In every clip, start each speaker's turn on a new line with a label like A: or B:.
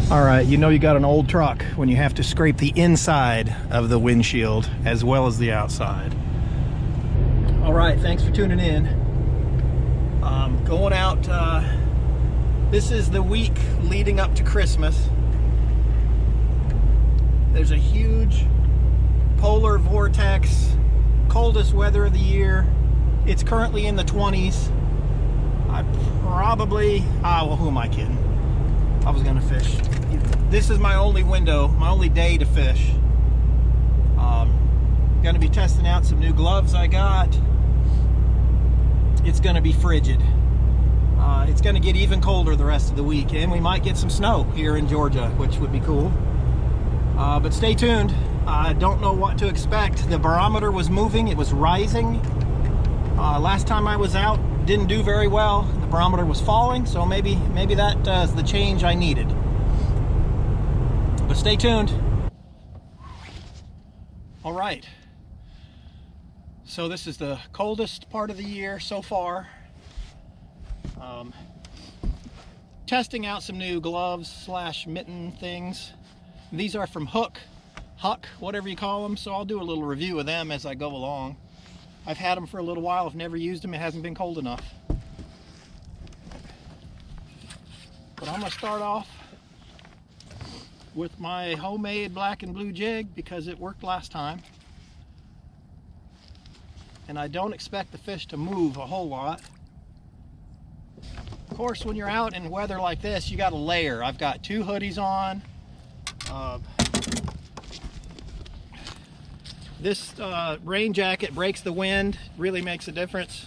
A: All right, you know you got an old truck when you have to scrape the inside of the windshield as well as the outside. All right, thanks for tuning in. Going out, this is the week leading up to Christmas. There's a huge polar vortex, coldest weather of the year. It's currently in the 20s. I probably, well, who am I kidding? I was gonna fish. This is my only window, my only day to fish. Gonna be testing out some new gloves I got. It's gonna be frigid. It's gonna get even colder the rest of the week, and we might get some snow here in Georgia, which would be cool. But stay tuned. I don't know what to expect. The barometer was moving, it was rising. Last time I was out, didn't do very well. The barometer was falling, so maybe that is the change I needed. But stay tuned. All right. So this is the coldest part of the year so far. Testing out some new gloves slash mitten things. These are from Huck, whatever you call them. So I'll do a little review of them as I go along. I've had them for a little while. I've never used them. It hasn't been cold enough. But I'm gonna start off with my homemade black and blue jig because it worked last time. And I don't expect the fish to move a whole lot. Of course, when you're out in weather like this, you got to layer. I've got 2 hoodies on. This rain jacket breaks the wind, really makes a difference.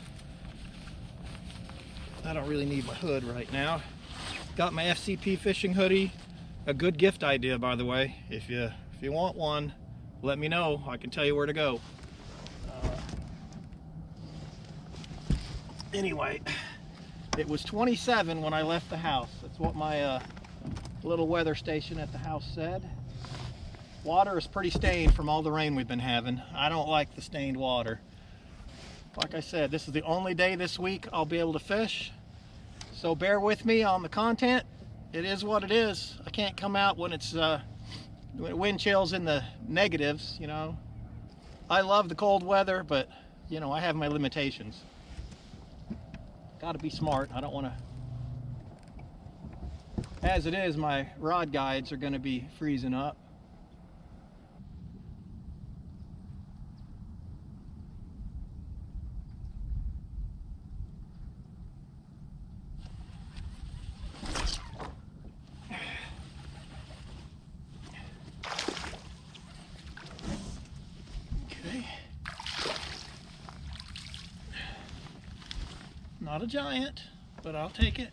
A: I don't really need my hood right now. Got my FCP fishing hoodie. A good gift idea, by the way. If you want one, let me know. I can tell you where to go. Anyway, it was 27 when I left the house. That's what my little weather station at the house said. Water is pretty stained from all the rain we've been having. I don't like the stained water. Like I said, this is the only day this week I'll be able to fish. So bear with me on the content. It is what it is. I can't come out when it's wind chill's in the negatives, you know. I love the cold weather, but you know, I have my limitations. Got to be smart. I don't want to. As it is, my rod guides are going to be freezing up. Not a giant, but I'll take it.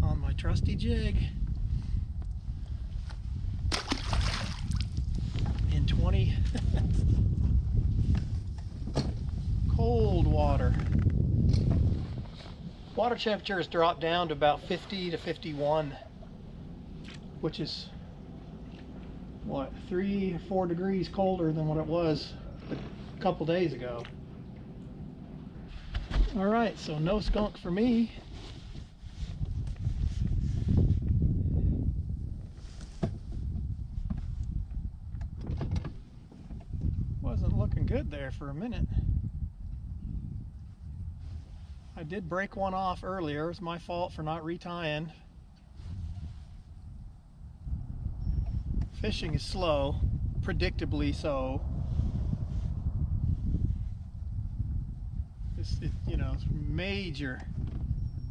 A: On my trusty jig. In 20 cold water. Water temperature has dropped down to about 50 to 51, which is what, 3 or 4 degrees colder than what it was a couple days ago. All right, so no skunk for me. Wasn't looking good there for a minute. I did break one off earlier. It was my fault for not retying. Fishing is slow, predictably so. You know, it's a major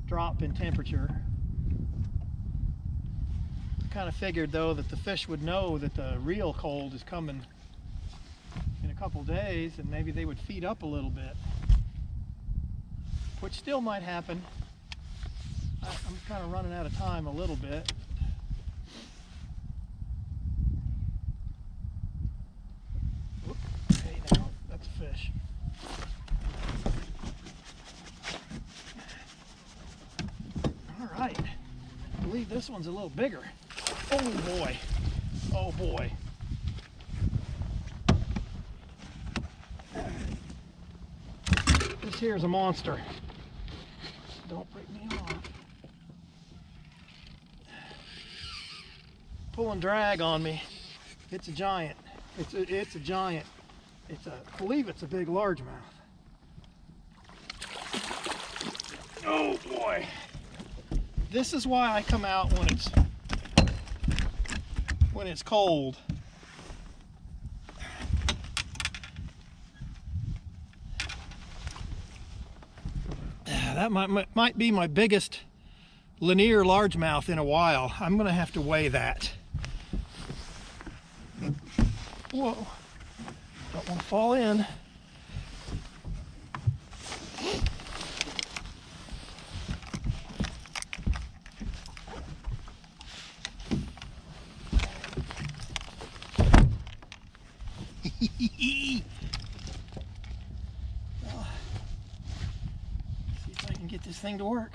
A: drop in temperature. I kind of figured though that the fish would know that the real cold is coming in a couple days, and maybe they would feed up a little bit, which still might happen. I'm kind of running out of time a little bit. Fish. All right, I believe this one's a little bigger. Oh boy, oh boy. here's a monster. Don't break me off. Pull and drag on me. It's a giant. It's a giant. I believe it's a big largemouth. Oh boy. This is why I come out when it's cold. That might be my biggest Lanier largemouth in a while. I'm gonna have to weigh that. Whoa, don't want to fall in. See if I can get this thing to work.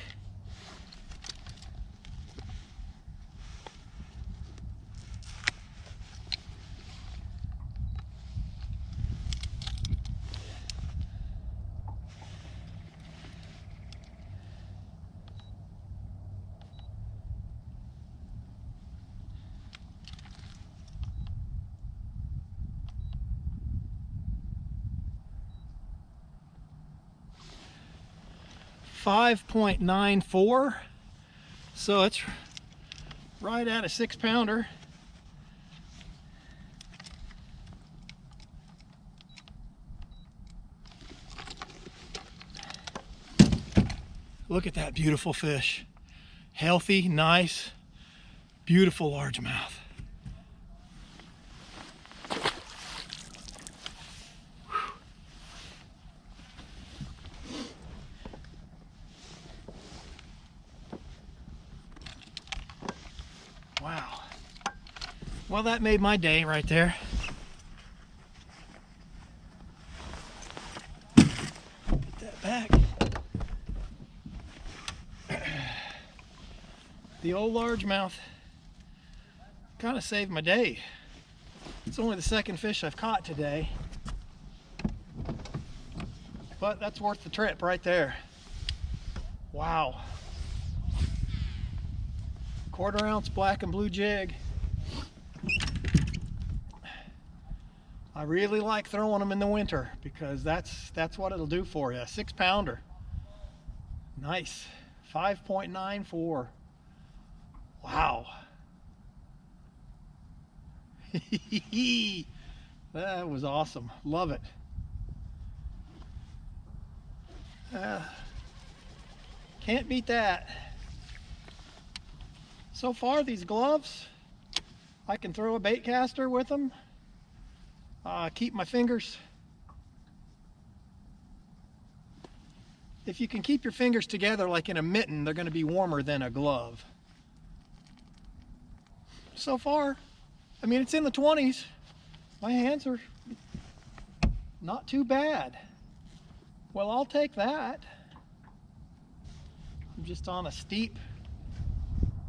A: .94, so it's right at a 6-pounder. Look at that beautiful fish. Healthy, nice, beautiful largemouth. Wow. Well, that made my day right there. Put that back. The old largemouth kind of saved my day. It's only the second fish I've caught today, but that's worth the trip right there. Wow. 1/4 ounce black and blue jig. I really like throwing them in the winter because that's what it'll do for you. A 6-pounder. Nice. 5.94. Wow. That was awesome. Love it. Can't beat that. So far, these gloves, I can throw a bait caster with them. Keep my fingers. If you can keep your fingers together like in a mitten, they're going to be warmer than a glove. So far, I mean, it's in the 20s. My hands are not too bad. Well, I'll take that. I'm just on a steep,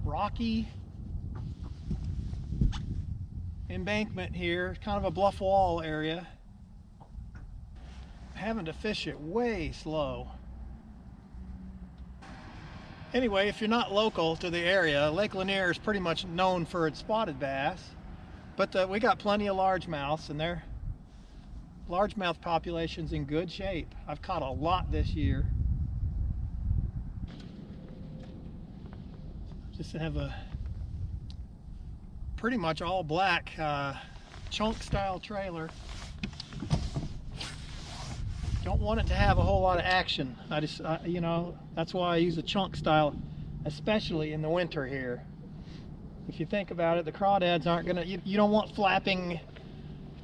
A: rocky embankment here, kind of a bluff wall area. I'm having to fish it way slow. Anyway, if you're not local to the area, Lake Lanier is pretty much known for its spotted bass, but we got plenty of largemouths, and their largemouth population's in good shape. I've caught a lot this year. Just have a pretty much all black chunk style trailer. Don't want it to have a whole lot of action. You know, that's why I use a chunk style, especially in the winter here. If you think about it, the crawdads aren't gonna, you don't want flapping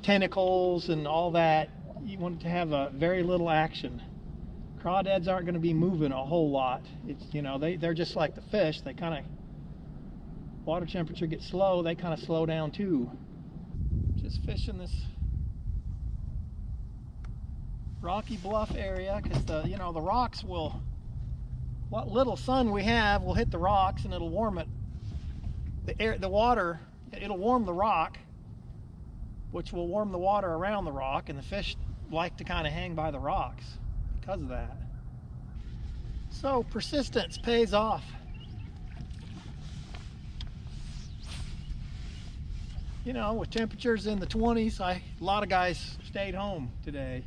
A: tentacles and all that. You want it to have a very little action. Crawdads aren't gonna be moving a whole lot. It's, you know, they're just like the fish. They kind of, water temperature gets low, they kind of slow down too. Just fishing this rocky bluff area because the rocks will, what little sun we have will hit the rocks and it'll warm it. The water, it'll warm the rock, which will warm the water around the rock, and the fish like to kind of hang by the rocks because of that. So persistence pays off. You know, with temperatures in the 20s, a lot of guys stayed home today.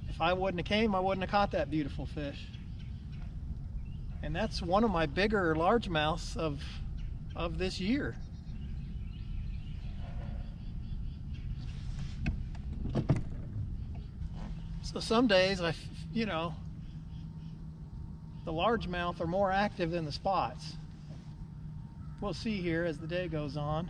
A: If I wouldn't have came, I wouldn't have caught that beautiful fish. And that's one of my bigger largemouths of this year. So some days, you know, the largemouth are more active than the spots. We'll see here as the day goes on.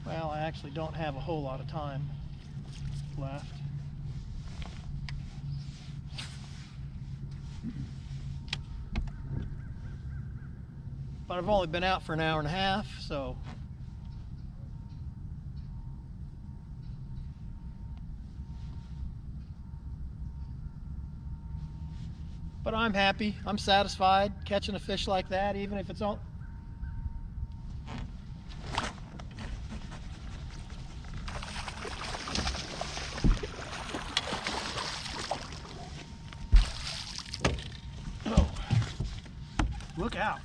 A: Well, I actually don't have a whole lot of time left. But I've only been out for an hour and a half, so but I'm happy. I'm satisfied catching a fish like that, even if it's all. Oh, look out.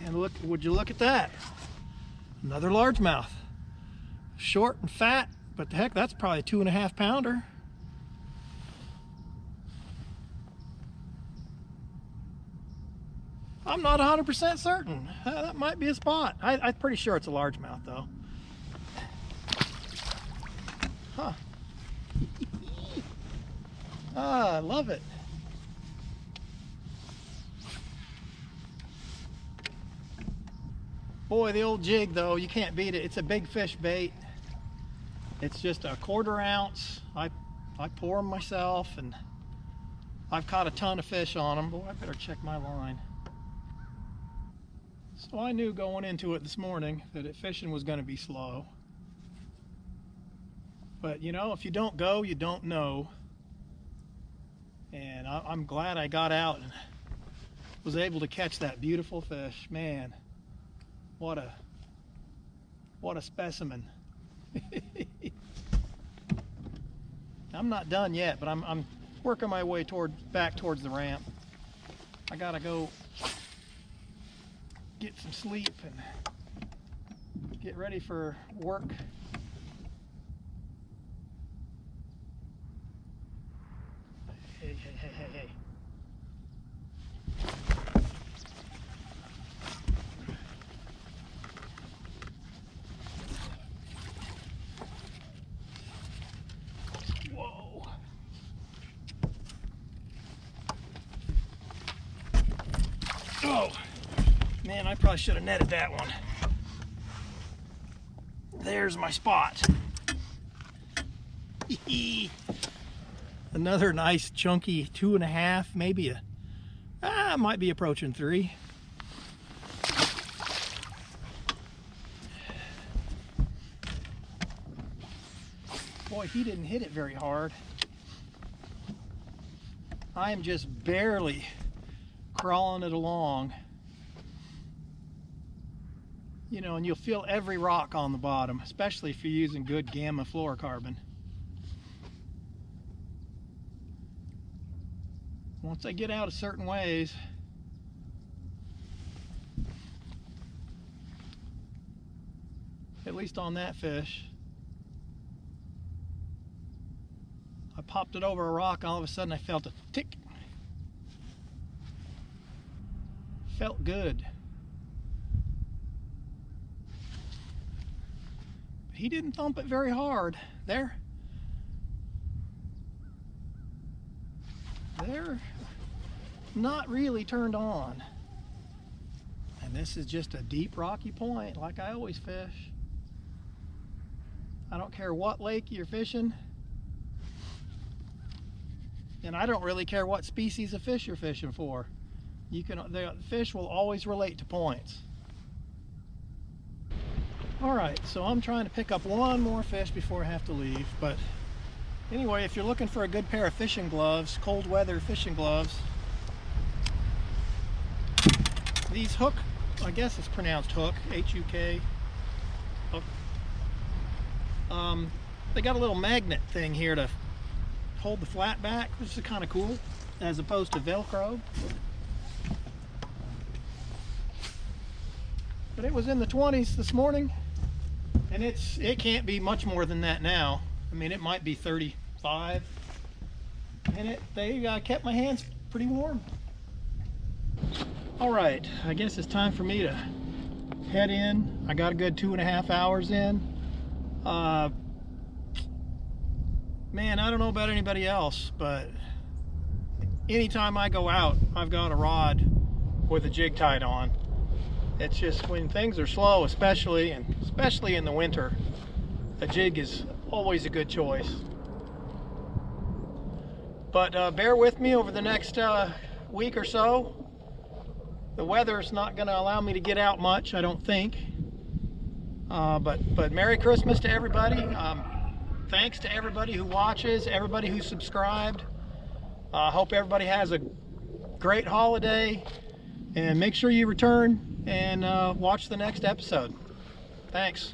A: And look, would you look at that? Another largemouth. Short and fat, but heck, that's probably a 2.5 pounder. I'm not 100% certain. That might be a spot. I'm pretty sure it's a largemouth though. Huh. Ah, I love it. Boy, the old jig though, you can't beat it. It's a big fish bait. It's just a 1/4 ounce. I pour them myself, and I've caught a ton of fish on them. Boy, I better check my line. So I knew going into it this morning that fishing was going to be slow. But you know, if you don't go, you don't know. And I'm glad I got out and was able to catch that beautiful fish. Man, what a specimen. I'm not done yet, but I'm working my way back towards the ramp. I gotta go get some sleep and get ready for work. Hey. Whoa. Oh, man, I probably should have netted that one. There's my spot. Another nice chunky 2.5, maybe might be approaching 3. Boy, he didn't hit it very hard. I am just barely crawling it along. You know, and you'll feel every rock on the bottom, especially if you're using good gamma fluorocarbon. Once I get out a certain ways, at least on that fish, I popped it over a rock, and all of a sudden I felt a tick. Felt good. But he didn't thump it very hard. They're not really turned on. And this is just a deep rocky point, like I always fish. I don't care what lake you're fishing. And I don't really care what species of fish you're fishing for. The fish will always relate to points. All right, so I'm trying to pick up one more fish before I have to leave. But anyway, if you're looking for a good pair of fishing gloves, cold weather fishing gloves, these Hook, I guess it's pronounced Hook, H-U-K, They got a little magnet thing here to hold the flat back, which is kind of cool, as opposed to Velcro. But it was in the 20s this morning, and it can't be much more than that now. I mean, it might be 35, and they kept my hands pretty warm. All right, I guess it's time for me to head in. I got a good 2.5 hours in. Man, I don't know about anybody else, but anytime I go out, I've got a rod with a jig tied on. It's just when things are slow, especially in the winter, a jig is always a good choice. But bear with me over the next week or so. The weather's not going to allow me to get out much, I don't think. But Merry Christmas to everybody. Thanks to everybody who watches, everybody who subscribed. Hope everybody has a great holiday, and make sure you return and watch the next episode. Thanks.